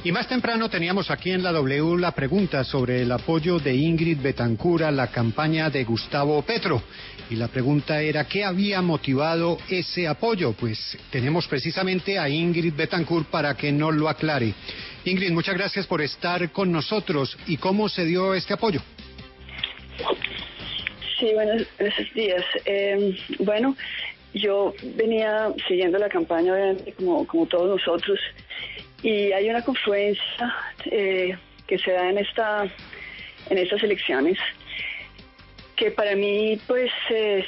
Y más temprano teníamos aquí en la W la pregunta sobre el apoyo de Ingrid Betancourt a la campaña de Gustavo Petro. Y la pregunta era, ¿qué había motivado ese apoyo? Pues tenemos precisamente a Ingrid Betancourt para que nos lo aclare. Ingrid, muchas gracias por estar con nosotros. ¿Y cómo se dio este apoyo? Sí, buenos días. Bueno, yo venía siguiendo la campaña, obviamente, como todos nosotros, y hay una confluencia que se da en estas elecciones que para mí pues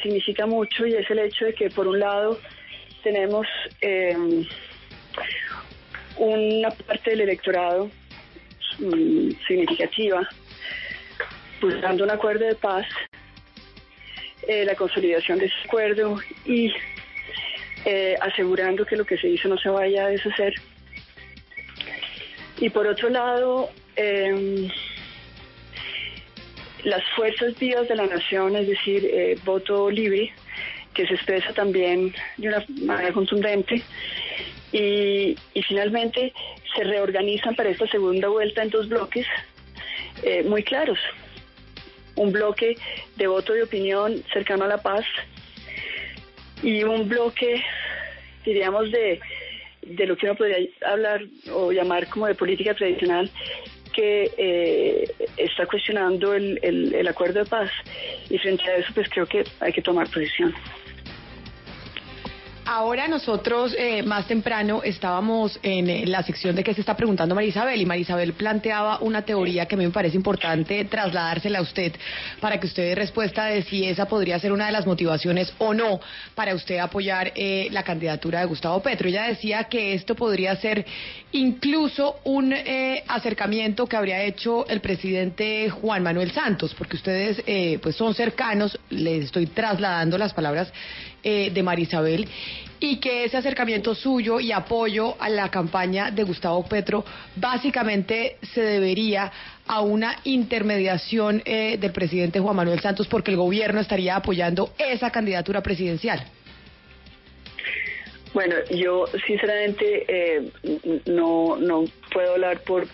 significa mucho, y es el hecho de que por un lado tenemos una parte del electorado significativa buscando un acuerdo de paz, la consolidación de ese acuerdo y asegurando que lo que se hizo no se vaya a deshacer. Y por otro lado, las fuerzas vivas de la nación, es decir, voto libre, que se expresa también de una manera contundente, y finalmente se reorganizan para esta segunda vuelta en dos bloques muy claros. Un bloque de voto de opinión cercano a la paz y un bloque, diríamos, de lo que uno podría hablar o llamar como de política tradicional, que está cuestionando el acuerdo de paz, y frente a eso pues creo que hay que tomar posición. Ahora nosotros más temprano estábamos en la sección de qué se está preguntando Marisabel, y Marisabel planteaba una teoría que a mí me parece importante trasladársela a usted para que usted dé respuesta de si esa podría ser una de las motivaciones o no para usted apoyar la candidatura de Gustavo Petro. Ella decía que esto podría ser incluso un acercamiento que habría hecho el presidente Juan Manuel Santos, porque ustedes pues son cercanos, les estoy trasladando las palabras de Marisabel, y que ese acercamiento suyo y apoyo a la campaña de Gustavo Petro básicamente se debería a una intermediación del presidente Juan Manuel Santos, porque el gobierno estaría apoyando esa candidatura presidencial. Bueno, yo sinceramente no puedo hablar por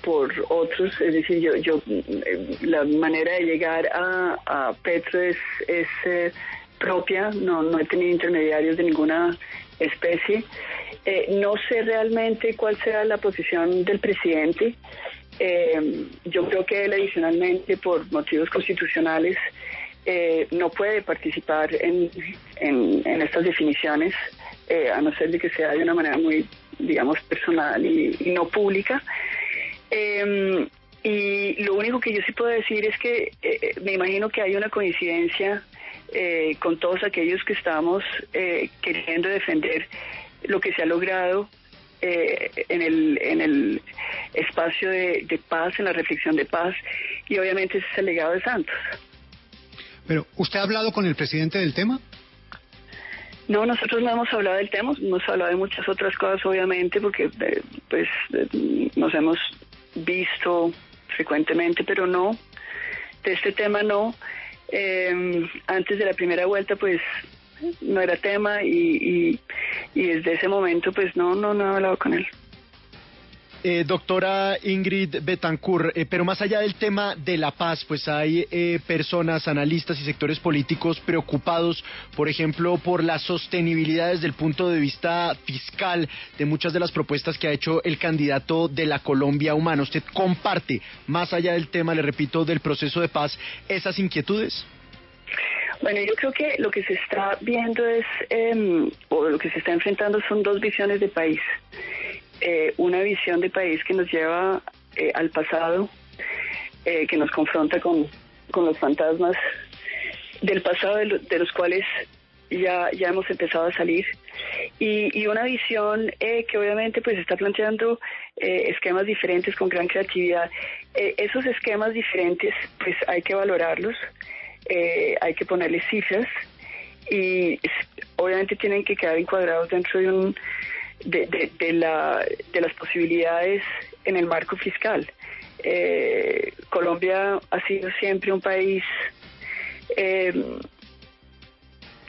otros, es decir, yo la manera de llegar a Petro es propia, no he tenido intermediarios de ninguna especie. No sé realmente cuál será la posición del presidente. Yo creo que él, adicionalmente, por motivos constitucionales, no puede participar en estas definiciones, a no ser de que sea de una manera muy, digamos, personal y no pública. Y lo único que yo sí puedo decir es que me imagino que hay una coincidencia con todos aquellos que estamos queriendo defender lo que se ha logrado en el espacio de paz, en la reflexión de paz, y obviamente ese es el legado de Santos. Pero, ¿usted ha hablado con el presidente del tema? No, nosotros no hemos hablado del tema, hemos hablado de muchas otras cosas, obviamente, porque nos hemos visto frecuentemente, pero no, de este tema no. Antes de la primera vuelta pues no era tema, y desde ese momento pues no he hablado con él. Doctora Ingrid Betancourt, pero más allá del tema de la paz, pues hay personas, analistas y sectores políticos preocupados, por ejemplo, por la sostenibilidad desde el punto de vista fiscal de muchas de las propuestas que ha hecho el candidato de la Colombia Humana. ¿Usted comparte, más allá del tema, le repito, del proceso de paz, esas inquietudes? Bueno, yo creo que lo que se está viendo es, o lo que se está enfrentando son dos visiones de país. Una visión de país que nos lleva al pasado, que nos confronta con los fantasmas del pasado, de los cuales ya hemos empezado a salir, y una visión que obviamente pues está planteando esquemas diferentes con gran creatividad. Esos esquemas diferentes pues hay que valorarlos, hay que ponerles cifras, y obviamente tienen que quedar encuadrados dentro de las posibilidades en el marco fiscal. Colombia ha sido siempre un país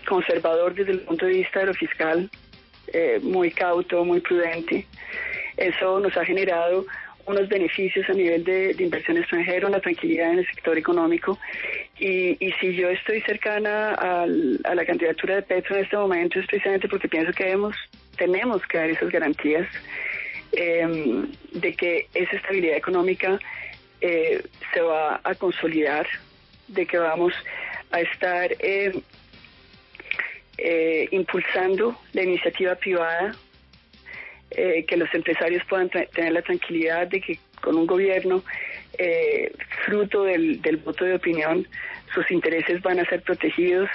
conservador desde el punto de vista de lo fiscal, muy cauto, muy prudente. Eso nos ha generado unos beneficios a nivel de inversión extranjera, una tranquilidad en el sector económico. Y si yo estoy cercana a la candidatura de Petro en este momento, es precisamente porque pienso que tenemos que dar esas garantías de que esa estabilidad económica se va a consolidar, de que vamos a estar impulsando la iniciativa privada, que los empresarios puedan tener la tranquilidad de que con un gobierno fruto del voto de opinión, sus intereses van a ser protegidos,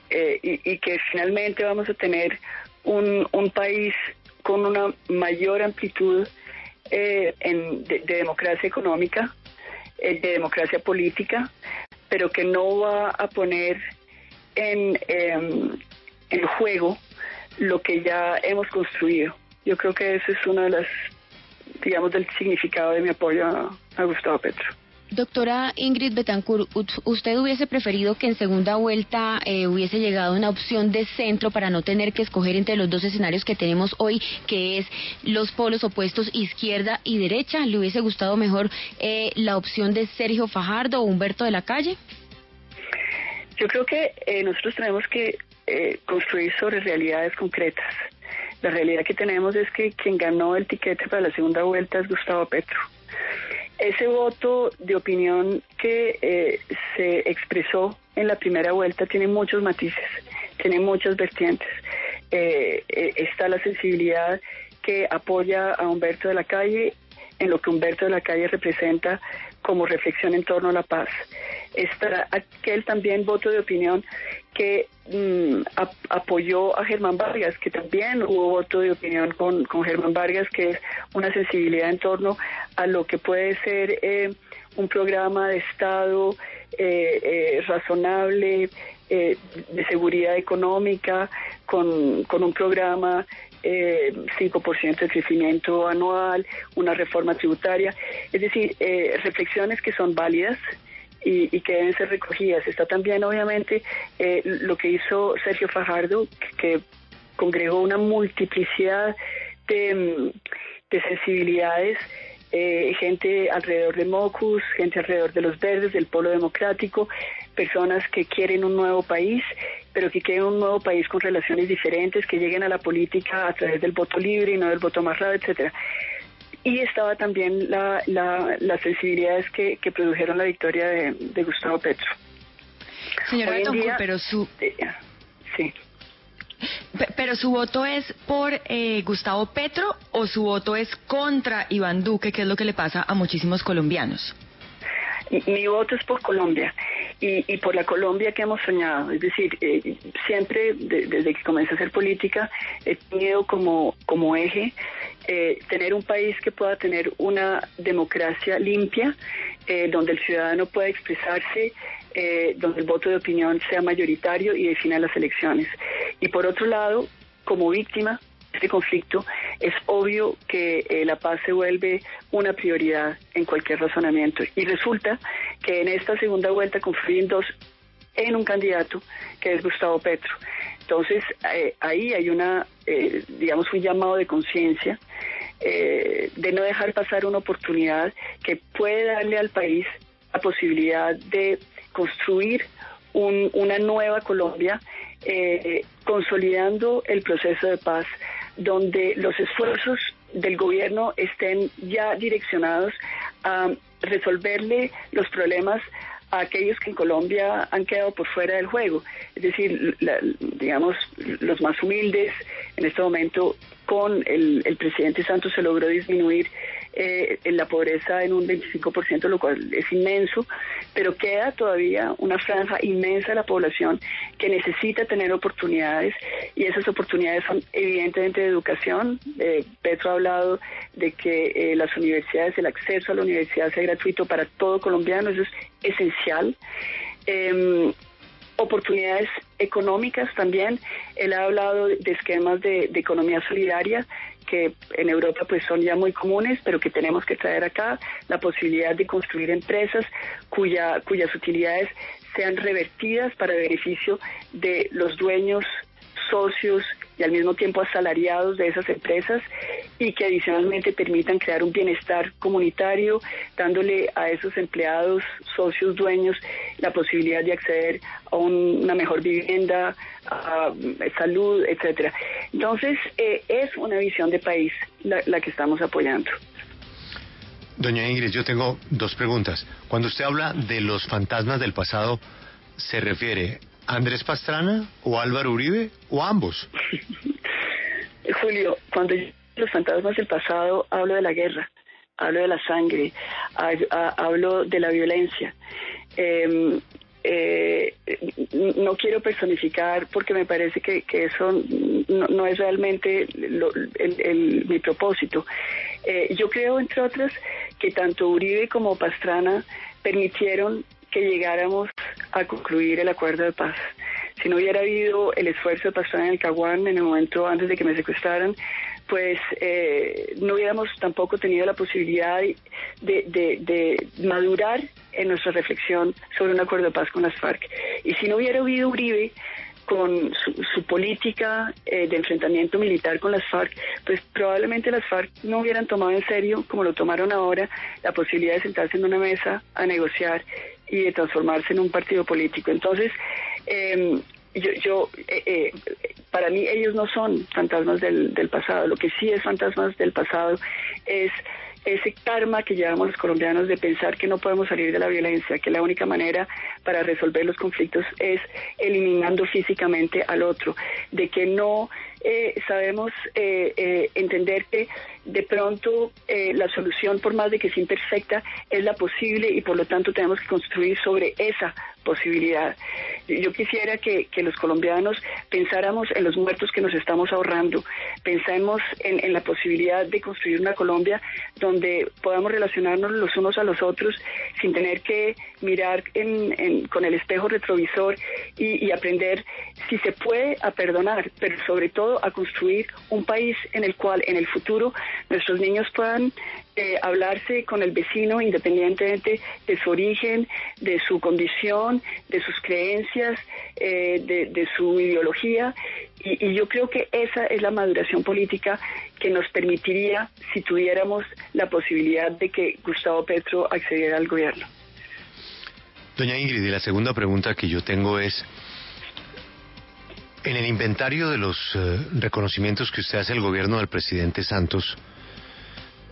y que finalmente vamos a tener un país con una mayor amplitud de democracia económica, de democracia política, pero que no va a poner en juego lo que ya hemos construido. Yo creo que ese es uno de las, digamos, del significado de mi apoyo a Gustavo Petro. Doctora Ingrid Betancourt, ¿usted hubiese preferido que en segunda vuelta hubiese llegado una opción de centro para no tener que escoger entre los dos escenarios que tenemos hoy, que es los polos opuestos izquierda y derecha? ¿Le hubiese gustado mejor la opción de Sergio Fajardo o Humberto de la Calle? Yo creo que nosotros tenemos que construir sobre realidades concretas. La realidad que tenemos es que quien ganó el tiquete para la segunda vuelta es Gustavo Petro. Ese voto de opinión que se expresó en la primera vuelta tiene muchos matices, tiene muchas vertientes. Está la sensibilidad que apoya a Humberto de la Calle en lo que Humberto de la Calle representa como reflexión en torno a la paz. Está aquel también voto de opinión que apoyó a Germán Vargas, que también hubo voto de opinión con Germán Vargas, que es una sensibilidad en torno a lo que puede ser un programa de Estado razonable, de seguridad económica, con un programa 5% de crecimiento anual, una reforma tributaria, es decir, reflexiones que son válidas y que deben ser recogidas. Está también, obviamente, lo que hizo Sergio Fajardo, que congregó una multiplicidad de sensibilidades, gente alrededor de Mocus, gente alrededor de los Verdes, del Polo Democrático, personas que quieren un nuevo país, pero que quieren un nuevo país con relaciones diferentes, que lleguen a la política a través del voto libre y no del voto amarrado, etcétera. Y estaba también las sensibilidades que produjeron la victoria de Gustavo Petro. Señora Betancourt, pero sí. ¿Pero su voto es por Gustavo Petro o su voto es contra Iván Duque, que es lo que le pasa a muchísimos colombianos? Mi voto es por Colombia y por la Colombia que hemos soñado. Es decir, siempre desde que comencé a hacer política he tenido como eje tener un país que pueda tener una democracia limpia, donde el ciudadano pueda expresarse, donde el voto de opinión sea mayoritario y defina las elecciones. Y por otro lado, como víctima de este conflicto, es obvio que la paz se vuelve una prioridad en cualquier razonamiento. Y resulta que en esta segunda vuelta confluyen dos en un candidato que es Gustavo Petro. Entonces, ahí hay digamos, un llamado de conciencia de no dejar pasar una oportunidad que puede darle al país la posibilidad de construir una nueva Colombia, consolidando el proceso de paz, donde los esfuerzos del gobierno estén ya direccionados a resolverle los problemas a aquellos que en Colombia han quedado por fuera del juego, es decir, digamos, los más humildes. En este momento, con el presidente Santos se logró disminuir la pobreza en un 25%, lo cual es inmenso, pero queda todavía una franja inmensa de la población que necesita tener oportunidades, y esas oportunidades son evidentemente de educación. Petro ha hablado de que las universidades, el acceso a la universidad sea gratuito para todo colombiano, eso es esencial. Oportunidades económicas también. Él ha hablado de esquemas de economía solidaria que en Europa pues son ya muy comunes, pero que tenemos que traer acá, la posibilidad de construir empresas cuyas utilidades sean revertidas para beneficio de los dueños, socios y al mismo tiempo asalariados de esas empresas, y que adicionalmente permitan crear un bienestar comunitario, dándole a esos empleados, socios, dueños, la posibilidad de acceder a una mejor vivienda, a salud, etcétera. Entonces, es una visión de país la que estamos apoyando. Doña Ingrid, yo tengo dos preguntas. Cuando usted habla de los fantasmas del pasado, ¿se refiere a Andrés Pastrana o Álvaro Uribe o a ambos? Julio, cuando yo los fantasmas del pasado hablo de la guerra, hablo de la sangre, hablo de la violencia. No quiero personificar porque me parece que eso no es realmente mi propósito. Yo creo, entre otras, que tanto Uribe como Pastrana permitieron que llegáramos a concluir el acuerdo de paz. Si no hubiera habido el esfuerzo de Pastrana en el Caguán en el momento antes de que me secuestraran, pues no hubiéramos tampoco tenido la posibilidad de madurar en nuestra reflexión sobre un acuerdo de paz con las FARC. Y si no hubiera habido Uribe con su política de enfrentamiento militar con las FARC, pues probablemente las FARC no hubieran tomado en serio, como lo tomaron ahora, la posibilidad de sentarse en una mesa a negociar y de transformarse en un partido político. Entonces, para mí ellos no son fantasmas del pasado. Lo que sí es fantasmas del pasado es ese karma que llevamos los colombianos de pensar que no podemos salir de la violencia, que la única manera para resolver los conflictos es eliminando físicamente al otro, de que no sabemos entender que de pronto la solución, por más de que sea imperfecta, es la posible y por lo tanto tenemos que construir sobre esa posibilidad. Yo quisiera que los colombianos pensáramos en los muertos que nos estamos ahorrando, pensemos en la posibilidad de construir una Colombia donde podamos relacionarnos los unos a los otros sin tener que mirar con el espejo retrovisor y aprender, si se puede, a perdonar, pero sobre todo a construir un país en el cual en el futuro nuestros niños puedan hablarse con el vecino independientemente de su origen, de su condición, de sus creencias, de su ideología, y yo creo que esa es la maduración política que nos permitiría si tuviéramos la posibilidad de que Gustavo Petro accediera al gobierno. Doña Ingrid, y la segunda pregunta que yo tengo es, en el inventario de los reconocimientos que usted hace al gobierno del presidente Santos,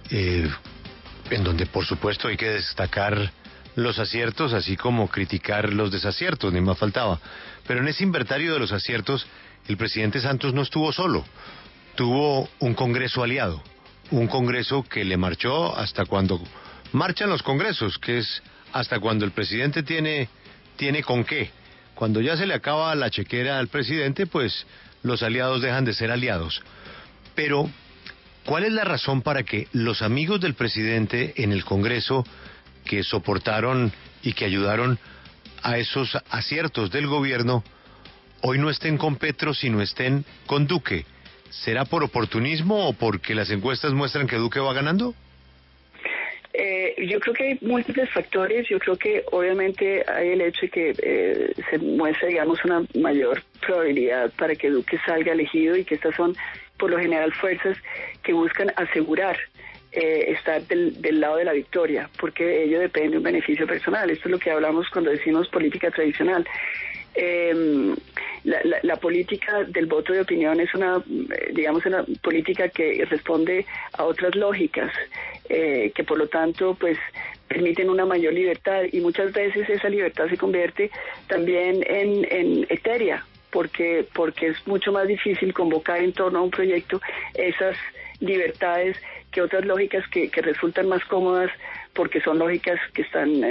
en donde por supuesto hay que destacar los aciertos así como criticar los desaciertos, ni más faltaba, pero en ese inventario de los aciertos el presidente Santos no estuvo solo, tuvo un Congreso aliado, un Congreso que le marchó hasta cuando marchan los congresos, que es hasta cuando el presidente tiene con qué. Cuando ya se le acaba la chequera al presidente, pues los aliados dejan de ser aliados. Pero, ¿cuál es la razón para que los amigos del presidente en el Congreso, que soportaron y que ayudaron a esos aciertos del gobierno, hoy no estén con Petro, sino estén con Duque? ¿Será por oportunismo o porque las encuestas muestran que Duque va ganando? Yo creo que hay múltiples factores. Yo creo que obviamente hay el hecho de que se muestra, digamos, una mayor probabilidad para que Duque salga elegido, y que estas son por lo general fuerzas que buscan asegurar estar del lado de la victoria, porque de ello depende un beneficio personal. Esto es lo que hablamos cuando decimos política tradicional. La política del voto de opinión es una política que responde a otras lógicas, que por lo tanto pues permiten una mayor libertad, y muchas veces esa libertad se convierte también en etérea, porque es mucho más difícil convocar en torno a un proyecto esas libertades que otras lógicas que resultan más cómodas, porque son lógicas que están,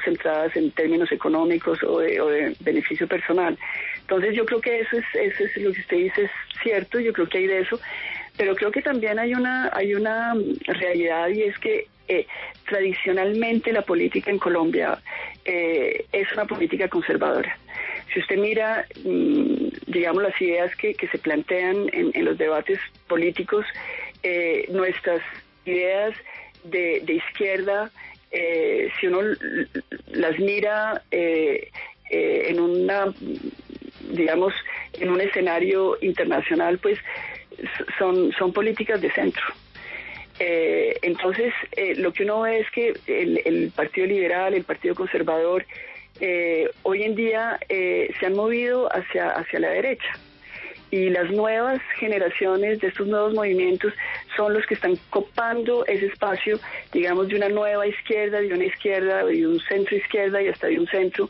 centradas en términos económicos o de beneficio personal. Entonces yo creo que eso es lo que usted dice, es cierto. Yo creo que hay de eso, pero creo que también hay una realidad, y es que tradicionalmente la política en Colombia es una política conservadora. Si usted mira, las ideas que se plantean en los debates políticos, nuestras ideas de izquierda, si uno las mira en un escenario internacional, pues son políticas de centro. Entonces, lo que uno ve es que el Partido Liberal, el Partido Conservador, hoy en día se han movido hacia la derecha. Y las nuevas generaciones de estos nuevos movimientos son los que están copando ese espacio, digamos, de una nueva izquierda, de una izquierda, de un centro izquierda y hasta de un centro.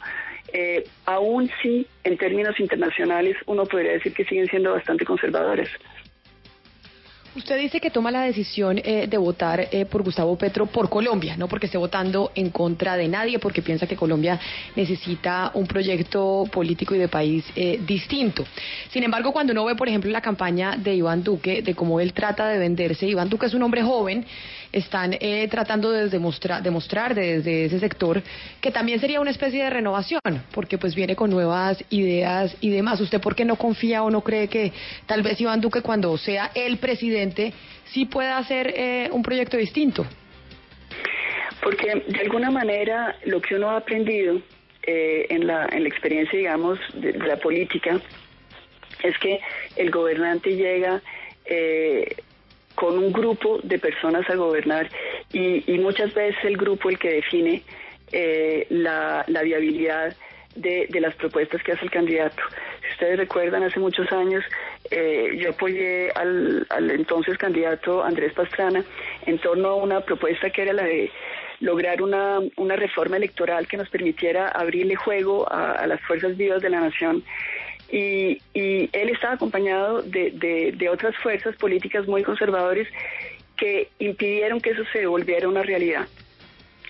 Aún sí, en términos internacionales, uno podría decir que siguen siendo bastante conservadores. Usted dice que toma la decisión de votar por Gustavo Petro por Colombia, no porque esté votando en contra de nadie, porque piensa que Colombia necesita un proyecto político y de país distinto. Sin embargo, cuando uno ve, por ejemplo, la campaña de Iván Duque, de cómo él trata de venderse, Iván Duque es un hombre joven, están tratando de demostrar desde ese sector que también sería una especie de renovación, porque pues viene con nuevas ideas y demás. ¿Usted por qué no confía o no cree que tal vez Iván Duque, cuando sea el presidente, sí pueda hacer un proyecto distinto? Porque de alguna manera lo que uno ha aprendido en la experiencia, digamos, de la política, es que el gobernante llega con un grupo de personas a gobernar y muchas veces el grupo el que define la viabilidad de las propuestas que hace el candidato. Si ustedes recuerdan, hace muchos años yo apoyé al entonces candidato Andrés Pastrana en torno a una propuesta que era la de lograr una reforma electoral que nos permitiera abrirle juego a las fuerzas vivas de la nación. Y él estaba acompañado de otras fuerzas políticas muy conservadoras que impidieron que eso se volviera una realidad.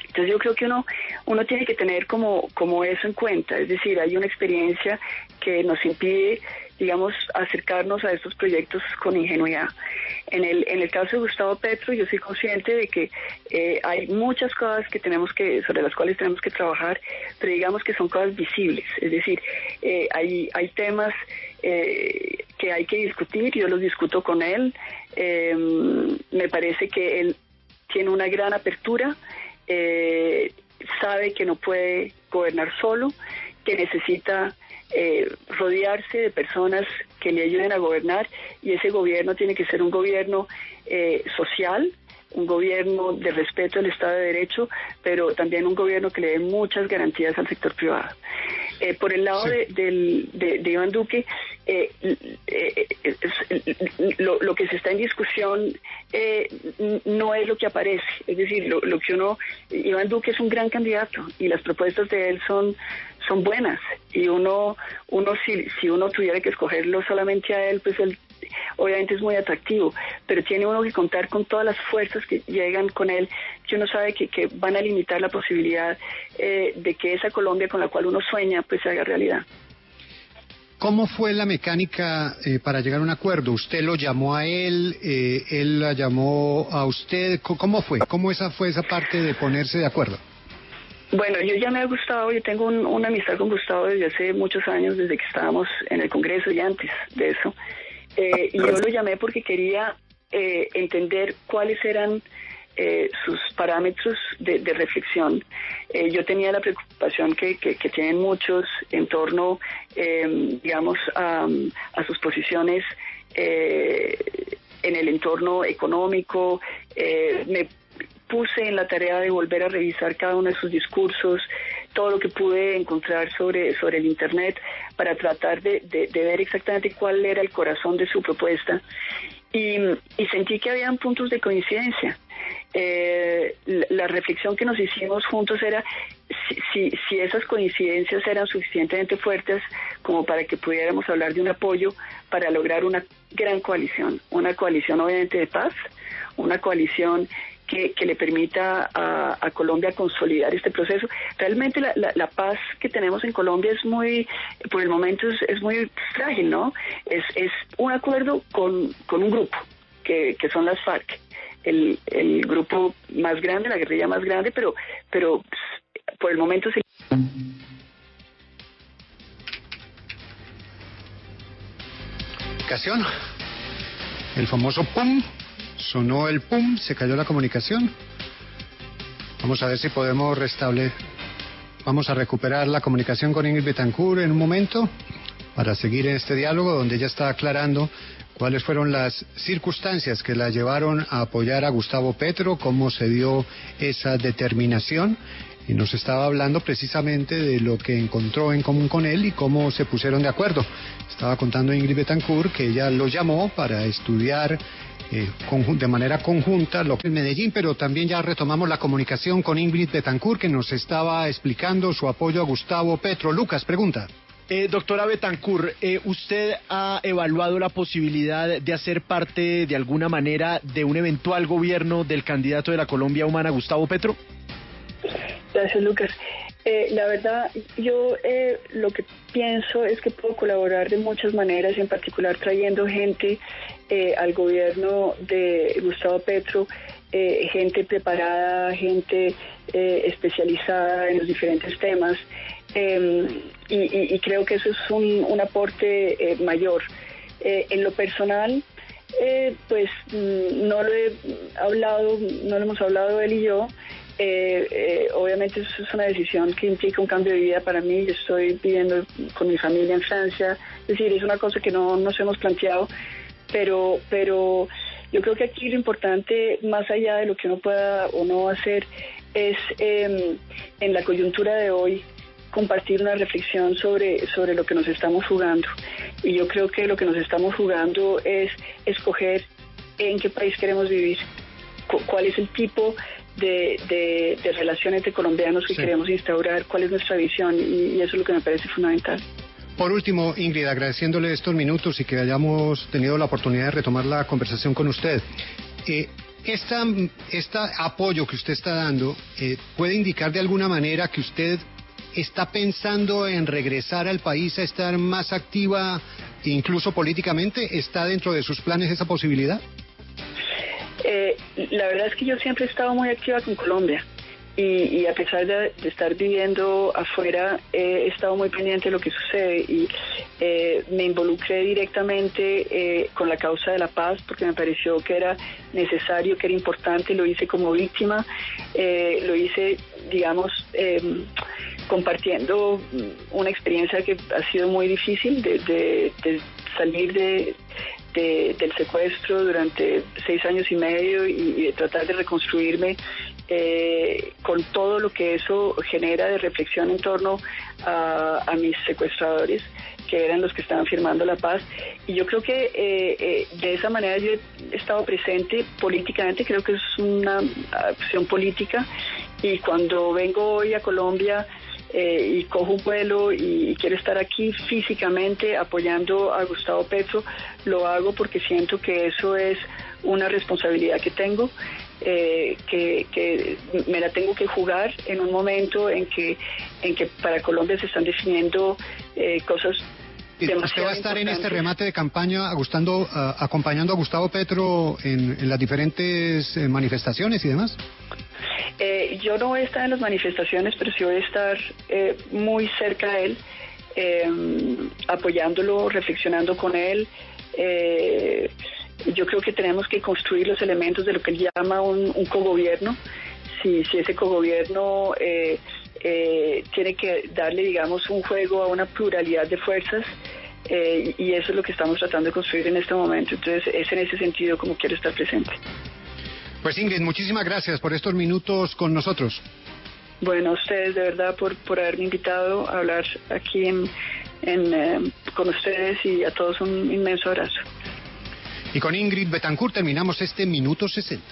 Entonces yo creo que uno tiene que tener como eso en cuenta, es decir, hay una experiencia que nos impide, digamos, acercarnos a estos proyectos con ingenuidad. En el caso de Gustavo Petro, yo soy consciente de que hay muchas cosas sobre las cuales tenemos que trabajar, pero digamos que son cosas visibles, es decir, hay temas que hay que discutir, yo los discuto con él, me parece que él tiene una gran apertura, sabe que no puede gobernar solo, que necesita rodearse de personas que le ayuden a gobernar, y ese gobierno tiene que ser un gobierno social, un gobierno de respeto al Estado de Derecho, pero también un gobierno que le dé muchas garantías al sector privado. Por el lado de Iván Duque, lo que se está en discusión no es lo que aparece, es decir, Iván Duque es un gran candidato y las propuestas de él son buenas, y si uno tuviera que escogerlo solamente a él, pues él obviamente es muy atractivo, pero tiene uno que contar con todas las fuerzas que llegan con él, que uno sabe que van a limitar la posibilidad de que esa Colombia con la cual uno sueña pues se haga realidad. ¿Cómo fue la mecánica para llegar a un acuerdo? ¿Usted lo llamó a él? ¿Él la llamó a usted? ¿Cómo fue? ¿Cómo fue esa parte de ponerse de acuerdo? Bueno, yo llamé a Gustavo, yo tengo una amistad con Gustavo desde hace muchos años, desde que estábamos en el Congreso y antes de eso. Y yo lo llamé porque quería entender cuáles eran sus parámetros de reflexión. Yo tenía la preocupación que tienen muchos en torno, digamos, a sus posiciones en el entorno económico. Me puse en la tarea de volver a revisar cada uno de sus discursos, todo lo que pude encontrar sobre el Internet, para tratar de ver exactamente cuál era el corazón de su propuesta. Y sentí que habían puntos de coincidencia. La reflexión que nos hicimos juntos era si esas coincidencias eran suficientemente fuertes como para que pudiéramos hablar de un apoyo para lograr una gran coalición, una coalición obviamente de paz, una coalición que le permita a Colombia consolidar este proceso. Realmente la paz que tenemos en Colombia es por el momento es muy frágil, ¿no? Es un acuerdo con un grupo, que son las FARC, el grupo más grande, la guerrilla más grande, pero por el momento se... Comunicación, el famoso PUM. Sonó el pum, se cayó la comunicación. Vamos a ver si podemos vamos a recuperar la comunicación con Ingrid Betancourt en un momento. para seguir en este diálogo donde ella está aclarando cuáles fueron las circunstancias que la llevaron a apoyar a Gustavo Petro, cómo se dio esa determinación, y nos estaba hablando precisamente de lo que encontró en común con él y cómo se pusieron de acuerdo. Estaba contando Ingrid Betancourt que ella lo llamó para estudiar de manera conjunta lo que es Medellín, pero también ya retomamos la comunicación con Ingrid Betancourt, que nos estaba explicando su apoyo a Gustavo Petro. Lucas, pregunta. Doctora Betancourt, ¿usted ha evaluado la posibilidad de hacer parte de alguna manera de un eventual gobierno del candidato de la Colombia Humana, Gustavo Petro? Gracias, Lucas. La verdad, yo lo que pienso es que puedo colaborar de muchas maneras, en particular trayendo gente al gobierno de Gustavo Petro, gente preparada, gente especializada en los diferentes temas, y creo que eso es un aporte mayor. En lo personal, pues no lo hemos hablado él y yo. Obviamente eso es una decisión que implica un cambio de vida para mí. Yo estoy viviendo con mi familia en Francia, es decir, es una cosa que no nos hemos planteado, pero yo creo que aquí lo importante, más allá de lo que uno pueda o no hacer, es en la coyuntura de hoy compartir una reflexión sobre lo que nos estamos jugando. Y yo creo que lo que nos estamos jugando es escoger en qué país queremos vivir, cuál es el tipo de relaciones entre colombianos que queremos instaurar, cuál es nuestra visión, y eso es lo que me parece fundamental. Por último, Ingrid, agradeciéndole estos minutos y que hayamos tenido la oportunidad de retomar la conversación con usted. Este apoyo que usted está dando puede indicar de alguna manera que usted está pensando en regresar al país a estar más activa, incluso políticamente. ¿Está dentro de sus planes esa posibilidad? La verdad es que yo siempre he estado muy activa con Colombia y a pesar de estar viviendo afuera, he estado muy pendiente de lo que sucede y me involucré directamente con la causa de la paz porque me pareció que era necesario, que era importante. Lo hice como víctima, lo hice, digamos, compartiendo una experiencia que ha sido muy difícil de salir del secuestro durante 6 años y medio y de tratar de reconstruirme con todo lo que eso genera de reflexión en torno a mis secuestradores, que eran los que estaban firmando la paz. Y yo creo que de esa manera yo he estado presente políticamente. Creo que es una acción política, y cuando vengo hoy a Colombia y cojo un vuelo y quiero estar aquí físicamente apoyando a Gustavo Petro, lo hago porque siento que eso es una responsabilidad que tengo, que me la tengo que jugar en un momento en que para Colombia se están definiendo cosas. ¿Usted va a estar en este remate de campaña acompañando a Gustavo Petro en las diferentes manifestaciones y demás? Yo no voy a estar en las manifestaciones, pero sí voy a estar muy cerca de él, apoyándolo, reflexionando con él. Yo creo que tenemos que construir los elementos de lo que él llama un cogobierno. Si ese cogobierno tiene que darle, digamos, un juego a una pluralidad de fuerzas, y eso es lo que estamos tratando de construir en este momento. Entonces es en ese sentido como quiero estar presente. Pues Ingrid, muchísimas gracias por estos minutos con nosotros. Bueno, a ustedes de verdad por haberme invitado a hablar aquí con ustedes, y a todos un inmenso abrazo. Y con Ingrid Betancourt terminamos este Minuto 60.